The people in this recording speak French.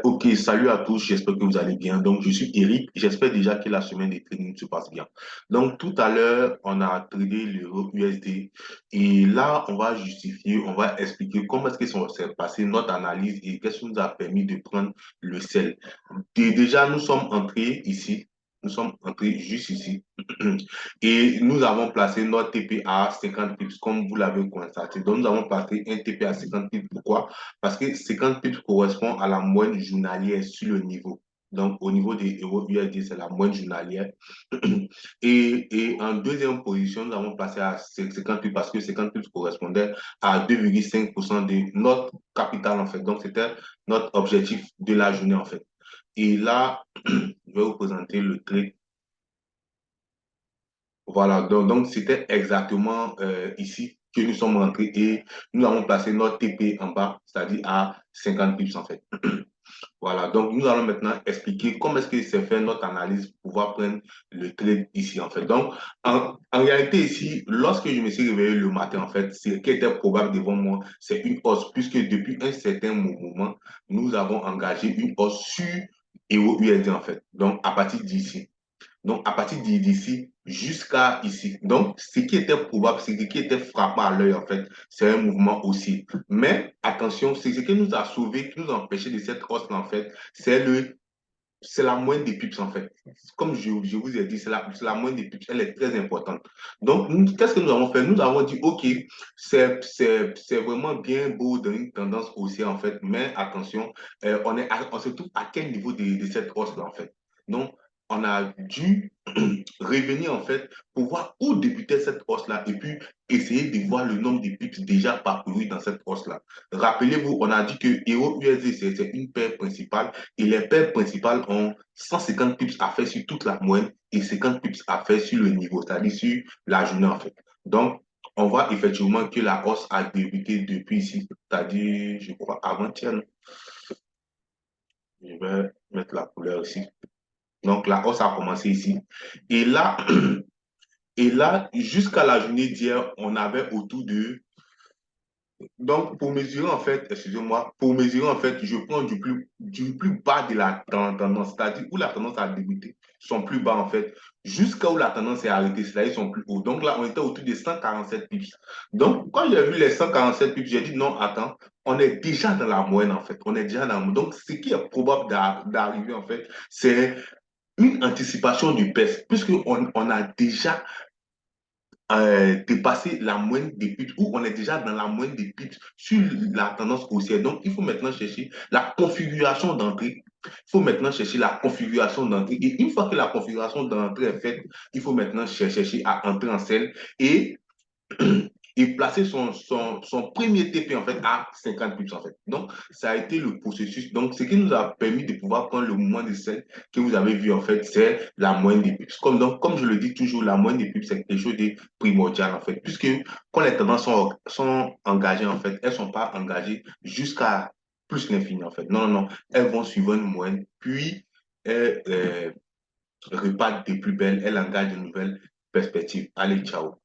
Ok, salut à tous, j'espère que vous allez bien. Donc, je suis Eric, j'espère déjà que la semaine des trading se passe bien. Donc, tout à l'heure, on a tradé l'euro USD et là, on va justifier, on va expliquer comment est-ce que s'est passé notre analyse et qu'est-ce qui nous a permis de prendre le sel. Déjà, nous sommes entrés ici, nous sommes entrés juste ici et nous avons placé notre TP à 50 pips comme vous l'avez constaté. Donc, nous avons placé un TP à 50 pips. Pourquoi? Parce que 50 pips correspond à la moyenne journalière sur le niveau. Donc, au niveau des euros USD, c'est la moyenne journalière. Et en deuxième position, nous avons passé à 50 pips parce que 50 pips correspondait à 2,5% de notre capital, en fait. Donc, c'était notre objectif de la journée, en fait. Et là, je vais vous présenter le trade. Voilà, donc c'était exactement ici que nous sommes rentrés et nous avons placé notre TP en bas, c'est-à-dire à 50 pips en fait. Voilà, donc nous allons maintenant expliquer comment est-ce que c'est fait notre analyse pour pouvoir prendre le trade ici en fait. Donc, en réalité ici, lorsque je me suis réveillé le matin en fait, ce qui était probable devant moi, c'est une hausse puisque depuis un certain moment, nous avons engagé une hausse sur Euro USD en fait. Donc, à partir d'ici. Donc, à partir d'ici jusqu'à ici. Donc, ce qui était probable, ce qui était frappant à l'œil, en fait, c'est un mouvement aussi. Mais attention, c'est ce qui nous a sauvé, qui nous a empêché de cette hausse-là, en fait, c'est la moyenne des pips, en fait. Comme je vous ai dit, c'est la moyenne des pips, elle est très importante. Donc, qu'est-ce que nous avons fait? Nous avons dit, OK, c'est vraiment bien beau dans une tendance haussière, en fait, mais attention, on se trouve à quel niveau de cette hausse-là, en fait? Donc, on a dû revenir en fait pour voir où débutait cette hausse-là et puis essayer de voir le nombre de pips déjà parcourus dans cette hausse-là. Rappelez-vous, on a dit que Euro USD, c'est une paire principale et les paires principales ont 150 pips à faire sur toute la moyenne et 50 pips à faire sur le niveau, c'est-à-dire sur la journée en fait. Donc, on voit effectivement que la hausse a débuté depuis ici, c'est-à-dire, je crois, avant-hier. Je vais mettre la couleur ici. Donc, la hausse a commencé ici. Et là, Et là, jusqu'à la journée d'hier, on avait autour de... Donc, pour mesurer, en fait, excusez-moi, pour mesurer, en fait, je prends du plus bas de la tendance, c'est-à-dire où la tendance a débuté, son plus bas, en fait, jusqu'à où la tendance est arrêtée, c'est-à-dire son plus haut. Donc là, on était autour de 147 pips. Donc, quand j'ai vu les 147 pips, j'ai dit non, attends, on est déjà dans la moyenne, en fait. On est déjà dans la moyenne. Donc, ce qui est probable d'arriver, en fait, c'est une anticipation du PES, puisqu'on on a déjà dépasser la moyenne des pips ou on est déjà dans la moyenne des pips sur la tendance haussière. Donc, il faut maintenant chercher la configuration d'entrée. Il faut maintenant chercher la configuration d'entrée. Et une fois que la configuration d'entrée est faite, il faut maintenant chercher à entrer en scène et placer son premier TP en fait à 50 pips en fait. Donc, ça a été le processus. Donc, ce qui nous a permis de pouvoir prendre le mouvement de scène que vous avez vu en fait, c'est la moyenne des pips. Comme je le dis toujours, la moyenne des pips, c'est quelque chose de primordial en fait, puisque quand les tendances sont engagées en fait, elles ne sont pas engagées jusqu'à plus l'infini en fait. Non, non, non, elles vont suivre une moyenne, puis elles repartent des plus belles, elles engagent de nouvelles perspectives. Allez, ciao.